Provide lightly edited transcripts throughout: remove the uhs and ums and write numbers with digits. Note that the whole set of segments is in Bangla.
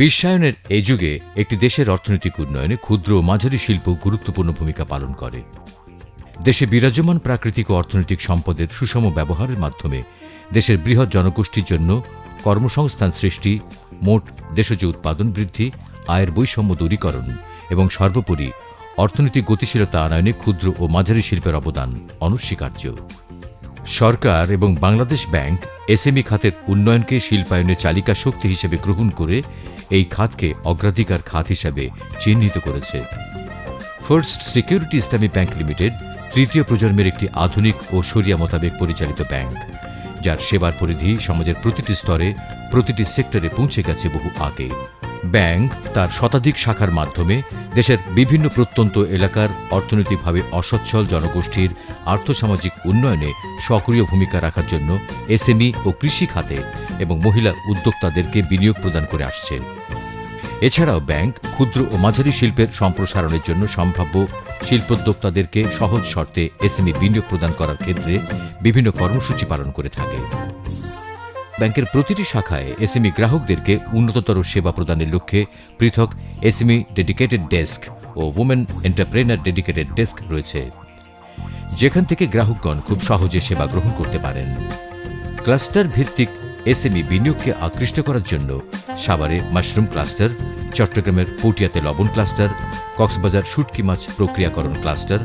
বিশ্বায়নের এই যুগে একটি দেশের অর্থনৈতিক উন্নয়নে ক্ষুদ্র ও মাঝারি শিল্প গুরুত্বপূর্ণ ভূমিকা পালন করে। দেশে বিরাজমান প্রাকৃতিক ও অর্থনৈতিক সম্পদের সুষম ব্যবহারের মাধ্যমে দেশের বৃহৎ জনগোষ্ঠীর জন্য কর্মসংস্থান সৃষ্টি, মোট দেশজ উৎপাদন বৃদ্ধি, আয়ের বৈষম্য দূরীকরণ এবং সর্বোপরি অর্থনৈতিক গতিশীলতা আনয়নে ক্ষুদ্র ও মাঝারি শিল্পের অবদান অনস্বীকার্য। সরকার এবং বাংলাদেশ ব্যাংক এসএমই খাতের উন্নয়নকে শিল্পায়নের চালিকা শক্তি হিসেবে গ্রহণ করে এই খাতকে অগ্রাধিকার খাত হিসেবে চিহ্নিত করেছে। ফার্স্ট সিকিউরিটি ইসলামী ব্যাংক লিমিটেড তৃতীয় প্রজন্মের একটি আধুনিক ও শরিয়া মোতাবেক পরিচালিত ব্যাংক, যার সেবার পরিধি সমাজের প্রতিটি স্তরে, প্রতিটি সেক্টরে পৌঁছে গেছে বহু আগে। ব্যাংক তার শতাধিক শাখার মাধ্যমে দেশের বিভিন্ন প্রত্যন্ত এলাকার অর্থনৈতিকভাবে অসচ্ছল জনগোষ্ঠীর আর্থসামাজিক উন্নয়নে সক্রিয় ভূমিকা রাখার জন্য এসএমই ও কৃষি খাতে এবং মহিলা উদ্যোক্তাদেরকে বিনিয়োগ প্রদান করে আসছে। এছাড়াও ব্যাংক ক্ষুদ্র ও মাঝারি শিল্পের সম্প্রসারণের জন্য সম্ভাব্য শিল্পোদ্যোক্তাদেরকে সহজ শর্তে এসএমই বিনিয়োগ প্রদান করার ক্ষেত্রে বিভিন্ন কর্মসূচি পালন করে থাকে। ব্যাংকের প্রতিটি শাখায় এসএমই গ্রাহকদেরকে উন্নততর সেবা প্রদানের লক্ষ্যে পৃথক এসএমই ডেডিকেটেড ডেস্ক ও ওমেন এন্টারপ্রেনার ডেডিকেটেড ডেস্ক রয়েছে, যেখান থেকে গ্রাহকগণ খুব সহজে সেবা গ্রহণ করতে পারেন। ক্লাস্টার ভিত্তিক এসএমই বিনিয়োগকে আকৃষ্ট করার জন্য সাভারে মাশরুম ক্লাস্টার, চট্টগ্রামের পটিয়াতে লবণ ক্লাস্টার, কক্সবাজার শুটকি মাছ প্রক্রিয়াকরণ ক্লাস্টার,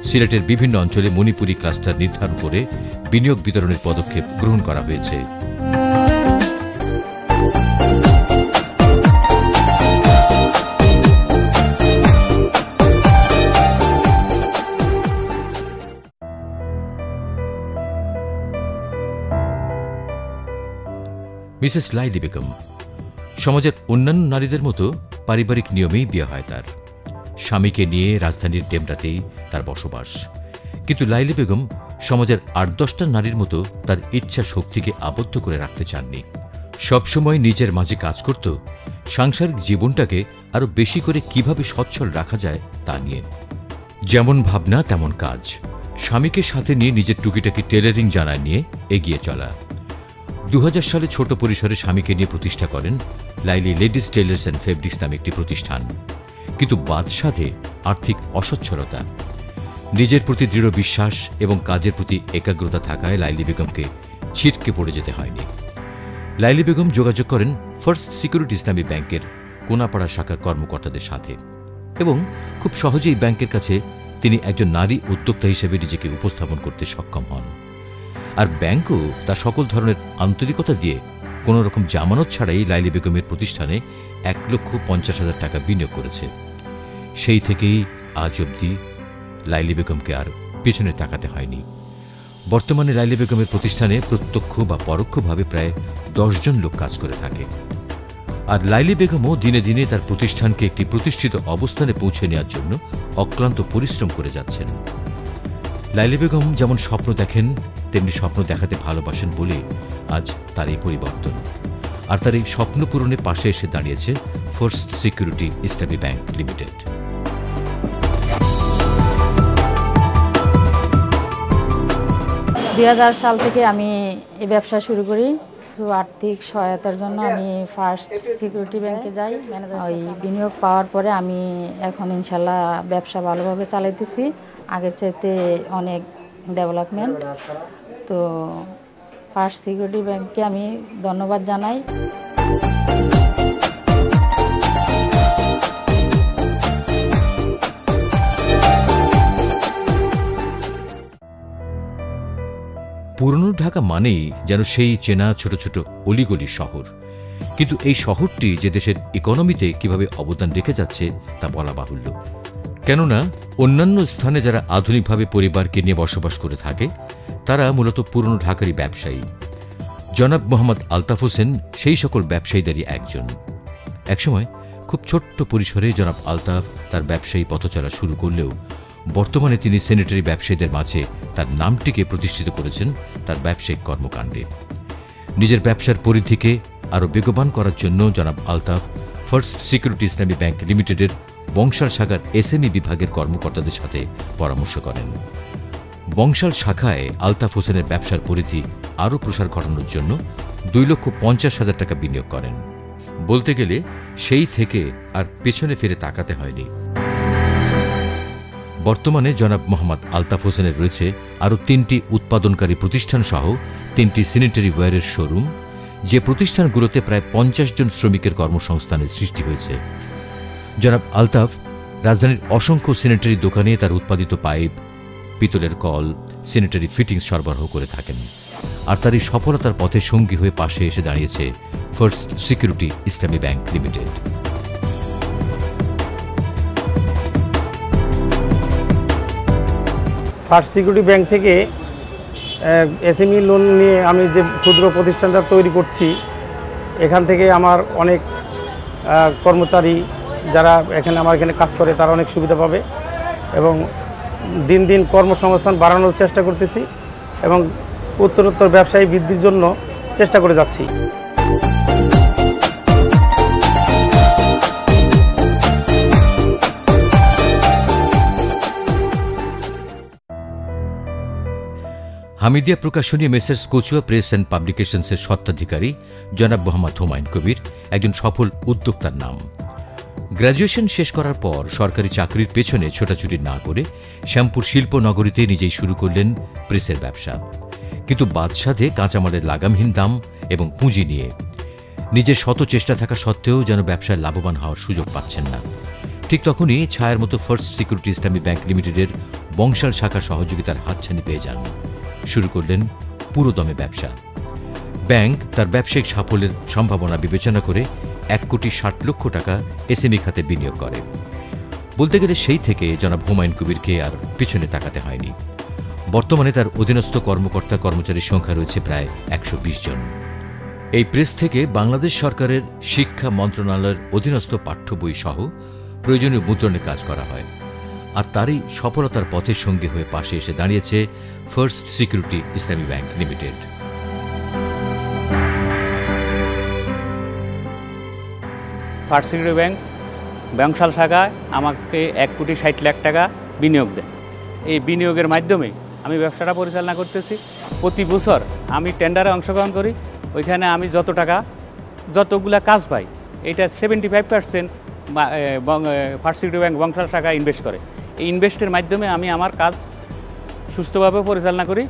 সিলেটের বিভিন্ন অঞ্চলে মণিপুরি ক্লাস্টার নির্ধারণ করে বিনিয়োগ বিতরণের পদক্ষেপ গ্রহণ করা হয়েছে। মিসেস লাইলি বেগম সমাজের অন্যান্য নারীদের মতো পারিবারিক নিয়মেই বিয়ে হয় তার। স্বামীকে নিয়ে রাজধানীর ডেমরাতেই তার বসবাস। কিন্তু লাইলি বেগম সমাজের ৮-১০টা নারীর মতো তার ইচ্ছা শক্তিকে আবদ্ধ করে রাখতে চাননি। সবসময় নিজের মাঝে কাজ করত সাংসারিক জীবনটাকে আরো বেশি করে কিভাবে সচ্ছল রাখা যায় তা নিয়ে। যেমন ভাবনা তেমন কাজ, স্বামীকে সাথে নিয়ে নিজের টুকিটাকি টেলারিং জানা নিয়ে এগিয়ে চলা। ২০০০ সালে ছোট পরিসরে স্বামীকে নিয়ে প্রতিষ্ঠা করেন Laili ladies tailors and fabrics নামে একটি প্রতিষ্ঠান। কিন্তু বাদসাধে আর্থিক অসচ্ছলতা, নিজের প্রতি দৃঢ় বিশ্বাস এবং কাজের প্রতি একাগ্রতা থাকায় লাইলি বেগমকে ছিটকে পড়ে যেতে হয়নি। লাইলি বেগম যোগাযোগ করেন ফার্স্ট সিকিউরিটি ইসলামী ব্যাংকের কোনাপাড়া শাখার কর্মকর্তাদের সাথে এবং খুব সহজেই ব্যাংকের কাছে তিনি একজন নারী উদ্যোক্তা হিসেবে নিজেকে উপস্থাপন করতে সক্ষম হন। আর ব্যাংকও তার সকল ধরনের আন্তরিকতা দিয়ে কোনো রকম জামানত ছাড়াই লাইলি বেগমের প্রতিষ্ঠানে ১,৫০,০০০ টাকা বিনিয়োগ করেছে। সেই থেকেই আজ অবধি লাইলি বেগমকে আর পেছনে তাকাতে হয়নি। বর্তমানে লাইলি বেগমের প্রতিষ্ঠানে প্রত্যক্ষ বা পরোক্ষভাবে প্রায় ১০ জন লোক কাজ করে থাকে। আর লাইলি বেগমও দিনে দিনে তার প্রতিষ্ঠানকে একটি প্রতিষ্ঠিত অবস্থানে পৌঁছে নেওয়ার জন্য অক্লান্ত পরিশ্রম করে যাচ্ছেন। লাইলি বেগম যেমন স্বপ্ন দেখেন তেমনি স্বপ্ন দেখাতে ভালোবাসেন বলে আজ তার এই পরিবর্তন। আর তার এই স্বপ্ন পূরণে পাশে এসে দাঁড়িয়েছে ফার্স্ট সিকিউরিটি ইসলামী ব্যাংক লিমিটেড। দুই সাল থেকে আমি এই ব্যবসা শুরু করি। আর্থিক সহায়তার জন্য আমি ফার্স্ট সিকিউরিটি ব্যাংকে যাই। ওই বিনিয়োগ পাওয়ার পরে আমি এখন ইনশাল্লাহ ব্যবসা ভালোভাবে চালাইতেছি, আগের চাইতে অনেক ডেভেলপমেন্ট। তো ফার্স্ট সিকিউরিটি ব্যাংককে আমি ধন্যবাদ জানাই। পুরনো ঢাকা মানেই যেন সেই চেনা ছোট ছোট অলিগলি শহর, কিন্তু এই শহরটি যে দেশের ইকোনমিতে কিভাবে অবদান রেখে যাচ্ছে তা বলা বাহুল্য। কেননা অন্যান্য স্থানে যারা আধুনিকভাবে পরিবারকে নিয়ে বসবাস করে থাকে তারা মূলত পুরনো ঢাকারই ব্যবসায়ী। জনাব মোহাম্মদ আলতাফ হোসেন সেই সকল ব্যবসায়ীদেরই একজন। একসময় খুব ছোট্ট পরিসরে জনাব আলতাফ তার ব্যবসায়ী পথচলা শুরু করলেও বর্তমানে তিনি স্যানিটারি ব্যবসায়ীদের মাঝে তার নামটিকে প্রতিষ্ঠিত করেছেন তার ব্যবসায়িক কর্মকাণ্ডে। নিজের ব্যবসার পরিধিকে আরও বেগবান করার জন্য জনাব আলতাফ ফার্স্ট সিকিউরিটি ইসলামী ব্যাংক লিমিটেডের বংশাল শাখার এসএমই বিভাগের কর্মকর্তাদের সাথে পরামর্শ করেন। বংশাল শাখায় আলতাফ হোসেনের ব্যবসার পরিধি আরও প্রসার ঘটানোর জন্য 2,50,000 টাকা বিনিয়োগ করেন। বলতে গেলে সেই থেকে আর পেছনে ফিরে তাকাতে হয়নি। বর্তমানে জনাব মোহাম্মদ আলতাফ হোসেনের রয়েছে আরও 3টি উৎপাদনকারী প্রতিষ্ঠান সহ 3টি স্যানিটারি ওয়্যারের শোরুম, যে প্রতিষ্ঠানগুলোতে প্রায় 50 জন শ্রমিকের কর্মসংস্থানের সৃষ্টি হয়েছে। জনাব আলতাফ রাজধানীর অসংখ্য স্যানিটারি দোকানে তার উৎপাদিত পাইপ, পিতলের কল, স্যানিটারি ফিটিংস সরবরাহ করে থাকেন। আর তার এই সফলতার পথে সঙ্গী হয়ে পাশে এসে দাঁড়িয়েছে ফার্স্ট সিকিউরিটি ইসলামী bank limited. First security bank থেকে এসএমই লোন নিয়ে আমি যে ক্ষুদ্র প্রতিষ্ঠানটা তৈরি করছি, এখান থেকে আমার অনেক কর্মচারী যারা আমার এখানে কাজ করে তারা অনেক সুবিধা পাবে এবং দিন দিন কর্মসংস্থান বাড়ানোর চেষ্টা করতেছি এবং উত্তরোত্তর ব্যবসায়ী বৃদ্ধির জন্য চেষ্টা করে যাচ্ছি। হামিদিয়া প্রকাশনী মেসার্স কচুয়া প্রেস অ্যান্ড পাবলিকেশনসের স্বত্বাধিকারী জনাব মোহাম্মদ হুমায়ুন কবির একজন সফল উদ্যোক্তার নাম। গ্র্যাজুয়েশন শেষ করার পর সরকারি চাকরির পেছনে ছোটাছুটি না করে শ্যামপুর শিল্পনগরীতে নিজেই শুরু করলেন প্রেসের ব্যবসা, কিন্তু বাদসাধে কাঁচামালের লাগামহীন দাম এবং পুঁজি নিয়ে। নিজের শত চেষ্টা থাকা সত্ত্বেও যেন ব্যবসায় লাভবান হওয়ার সুযোগ পাচ্ছেন না। ঠিক তখনই ছায়ার মতো ফার্স্ট সিকিউরিটি ইসলামী ব্যাংক লিমিটেডের বংশাল শাখার সহযোগিতার হাতছানি পেয়ে যান। শুরু করলেন পুরোদমে ব্যবসা। ব্যাংক তার ব্যবসায়িক সাফল্যের সম্ভাবনা বিবেচনা করে 1,60 লক্ষ টাকা এসএমই খাতে বিনিয়োগ করে। বলতে গেলে সেই থেকে জনাব হুমায়ুন কবিরকে আর পিছনে তাকাতে হয়নি। বর্তমানে তার অধীনস্থ কর্মকর্তা কর্মচারীর সংখ্যা রয়েছে প্রায় 120 জন। এই প্রেস থেকে বাংলাদেশ সরকারের শিক্ষা মন্ত্রণালয়ের অধীনস্থ পাঠ্য বই সহ প্রয়োজনীয় মুদ্রণের কাজ করা হয়। আর তারই সফলতার পথে সঙ্গী হয়ে পাশে এসে দাঁড়িয়েছে ফার্স্ট সিকিউরিটি ইসলামী bank limited. First security bank Bangshal শাখায় আমাকে 1,60 লাখ টাকা বিনিয়োগ দেয়। এই বিনিয়োগের মাধ্যমে আমি ব্যবসাটা পরিচালনা করতেছি। প্রতি বছর আমি টেন্ডারে অংশগ্রহণ করি, ওইখানে আমি যতগুলা কাজ পাই এটা 75% ফার্স্ট সিকিউরিটি ব্যাংক বংশাল শাখায় ইনভেস্ট করে। এই ইনভেস্টের মাধ্যমে আমি আমার কাজ সুস্থভাবে পরিচালনা করি।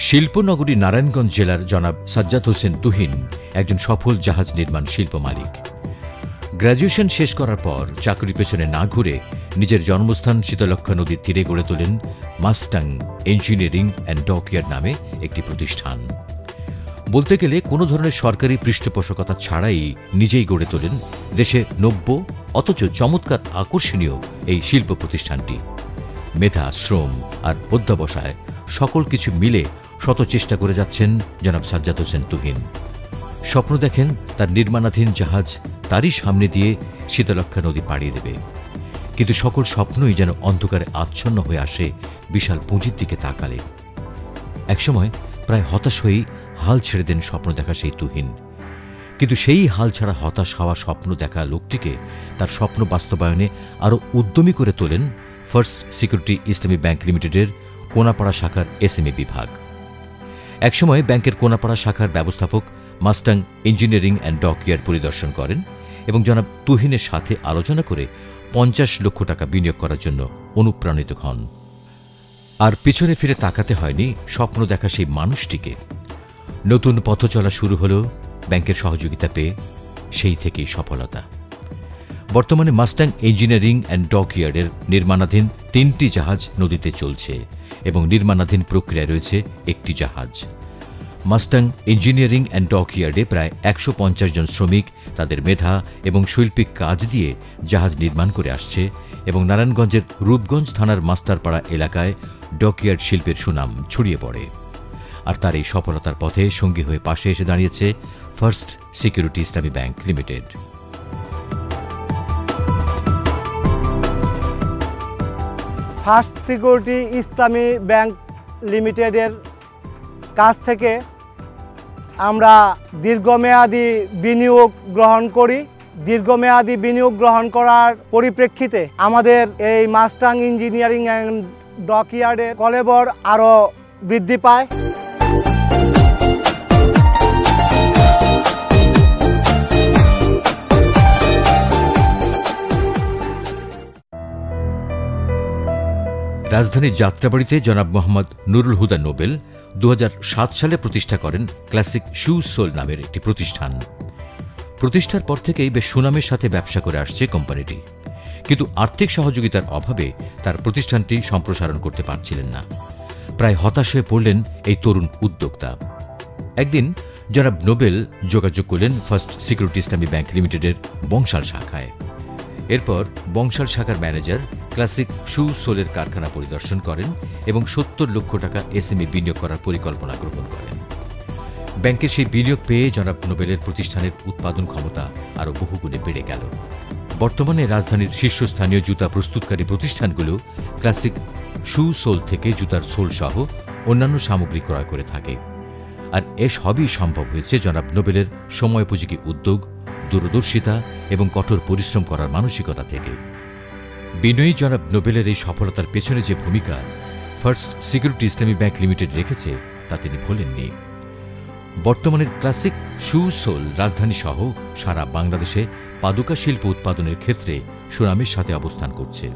শিল্পনগরী নারায়ণগঞ্জ জেলার জনাব সাজ্জাদ হোসেন তুহিন একজন সফল জাহাজ নির্মাণ শিল্প মালিক। গ্র্যাজুয়েশন শেষ করার পর চাকরির পেছনে না ঘুরে নিজের জন্মস্থান শীতলক্ষ্যা নদীর তীরে গড়ে তোলেন মাস্টাং ইঞ্জিনিয়ারিং অ্যান্ড ডকইয়ার্ড নামে একটি প্রতিষ্ঠান। বলতে গেলে কোনো ধরনের সরকারি পৃষ্ঠপোষকতা ছাড়াই নিজেই গড়ে তোলেন দেশে নব্য অথচ চমৎকার আকর্ষণীয় এই শিল্প প্রতিষ্ঠানটি। মেধা, শ্রম আর অধ্যবসায় সকল কিছু মিলে শত চেষ্টা করে যাচ্ছেন জনাব সাজ্জাদ হোসেন তুহিন। স্বপ্ন দেখেন তার নির্মাণাধীন জাহাজ তারই সামনে দিয়ে শীতলক্ষ্যা নদী পাড়িয়ে দেবে, কিন্তু সকল স্বপ্নই যেন অন্ধকারে আচ্ছন্ন হয়ে আসে বিশাল পুঁজির দিকে তাকালে। একসময় প্রায় হতাশ হয়েই হাল ছেড়ে দেন স্বপ্ন দেখা সেই তুহিন। কিন্তু সেই হাল ছাড়া হতাশ হওয়া স্বপ্ন দেখা লোকটিকে তার স্বপ্ন বাস্তবায়নে আরও উদ্যমী করে তোলেন ফার্স্ট সিকিউরিটি ইসলামী ব্যাংক লিমিটেডের কোনাপাড়া শাখার এসএমই বিভাগ। একসময় ব্যাংকের কোনাপাড়া শাখার ব্যবস্থাপক মাস্টাং ইঞ্জিনিয়ারিং অ্যান্ড ডকইয়ার্ড পরিদর্শন করেন এবং জনাব তুহিনের সাথে আলোচনা করে 50 লক্ষ টাকা বিনিয়োগ করার জন্য অনুপ্রাণিত হন। আর পিছনে ফিরে তাকাতে হয়নি স্বপ্ন দেখা সেই মানুষটিকে। নতুন পথ চলা শুরু হলো ব্যাংকের সহযোগিতা পেয়ে, সেই থেকেই সফলতা। বর্তমানে মাস্টাং ইঞ্জিনিয়ারিং অ্যান্ড ডকইয়ার্ডের নির্মাণাধীন 3টি জাহাজ নদীতে চলছে এবং নির্মাণাধীন প্রক্রিয়ায় রয়েছে একটি জাহাজ। মাস্টাং ইঞ্জিনিয়ারিং অ্যান্ড ডকইয়ার্ডে প্রায় 150 জন শ্রমিক তাদের মেধা এবং শৈল্পিক কাজ দিয়ে জাহাজ নির্মাণ করে আসছে এবং নারায়ণগঞ্জের রূপগঞ্জ থানার মাস্টারপাড়া এলাকায় ডকইয়ার্ড শিল্পের সুনাম ছড়িয়ে পড়ে। আর তার এই সফলতার পথে সঙ্গী হয়ে পাশে এসে দাঁড়িয়েছে ফার্স্ট সিকিউরিটি ইসলামী ব্যাংক লিমিটেড। ফার্স্ট সিকিউরিটি ইসলামী ব্যাংক লিমিটেডের কাছ থেকে আমরা দীর্ঘমেয়াদী বিনিয়োগ গ্রহণ করি দীর্ঘমেয়াদী বিনিয়োগ গ্রহণ করার পরিপ্রেক্ষিতে আমাদের এই মাস্টাং ইঞ্জিনিয়ারিং অ্যান্ড ডকইয়ার্ডের কলেবর আরও বৃদ্ধি পায়। রাজধানীর যাত্রাবাড়িতে জনাব মোহাম্মদ নুরুল হুদা নোবেল 2007 সালে প্রতিষ্ঠা করেন ক্লাসিক শু সোল নামের একটি প্রতিষ্ঠান। প্রতিষ্ঠার পর থেকেই বেশ সুনামের সাথে ব্যবসা করে আসছে কোম্পানিটি, কিন্তু আর্থিক সহযোগিতার অভাবে তার প্রতিষ্ঠানটি সম্প্রসারণ করতে পারছিলেন না। প্রায় হতাশ হয়ে পড়লেন এই তরুণ উদ্যোক্তা। একদিন জনাব নোবেল যোগাযোগ করলেন ফার্স্ট সিকিউরিটি ইসলামী ব্যাংক লিমিটেডের বংশাল শাখায়। এরপর বংশাল শাখার ম্যানেজার ক্লাসিক শু সোলের কারখানা পরিদর্শন করেন এবং 70 লক্ষ টাকা এসএমই বিনিয়োগ করার পরিকল্পনা গ্রহণ করেন। ব্যাংকের সেই বিনিয়োগ পেয়ে জনাব নোবেলের প্রতিষ্ঠানের উৎপাদন ক্ষমতা আরও বহুগুণে বেড়ে গেল। বর্তমানে রাজধানীর শীর্ষস্থানীয় জুতা প্রস্তুতকারী প্রতিষ্ঠানগুলো ক্লাসিক শু সোল থেকে জুতার সোল সহ অন্যান্য সামগ্রী ক্রয় করে থাকে। আর এ সবই সম্ভব হয়েছে জনাব নোবেলের সময়োপযোগী উদ্যোগ, দূরদর্শিতা এবং কঠোর পরিশ্রম করার মানসিকতা থেকে। বিনয়ী জনাব নোবেলের এই সফলতার পেছনে যে ভূমিকা ফার্স্ট সিকিউরিটি ইসলামী ব্যাংক লিমিটেড রেখেছে তা তিনি ভোলেননি। বর্তমানের ক্লাসিক শু সোল রাজধানী সহ সারা বাংলাদেশে পাদুকা শিল্প উৎপাদনের ক্ষেত্রে সুনামের সাথে অবস্থান করছে।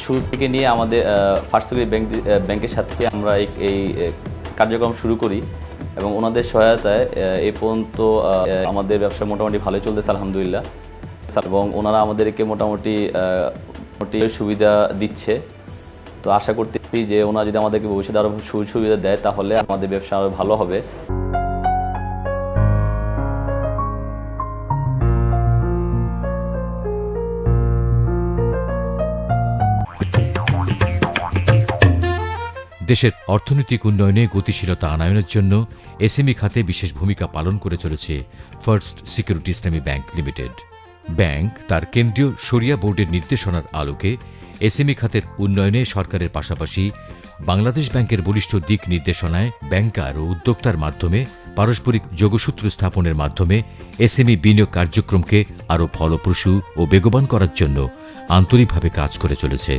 শুরু থেকে নিয়ে আমাদের ফার্স্ট সিকিউরিটি ব্যাংকের সাথে আমরা এই কার্যক্রম শুরু করি এবং ওনাদের সহায়তায় এই পর্যন্ত আমাদের ব্যবসা মোটামুটি ভালোই চলতেছে আলহামদুলিল্লাহ। এবং ওনারা আমাদেরকে মোটামুটি সুবিধা দিচ্ছে। তো আশা করতেছি যে ওনারা যদি আমাদেরকে ভবিষ্যতে আরও সুযোগ সুবিধা দেয় তাহলে আমাদের ব্যবসা আরও ভালো হবে। দেশের অর্থনৈতিক উন্নয়নে গতিশীলতা আনয়নের জন্য এসএমই খাতে বিশেষ ভূমিকা পালন করে চলেছে ফার্স্ট সিকিউরিটি ইসলামী ব্যাংক লিমিটেড। ব্যাংক তার কেন্দ্রীয় শরিয়া বোর্ডের নির্দেশনার আলোকে এসএমই খাতের উন্নয়নে সরকারের পাশাপাশি বাংলাদেশ ব্যাংকের বলিষ্ঠ দিক নির্দেশনায় ব্যাংকার ও উদ্যোক্তার মাধ্যমে পারস্পরিক যোগসূত্র স্থাপনের মাধ্যমে এসএমই বিনিয়োগ কার্যক্রমকে আরও ফলপ্রসূ ও বেগবান করার জন্য আন্তরিকভাবে কাজ করে চলেছে।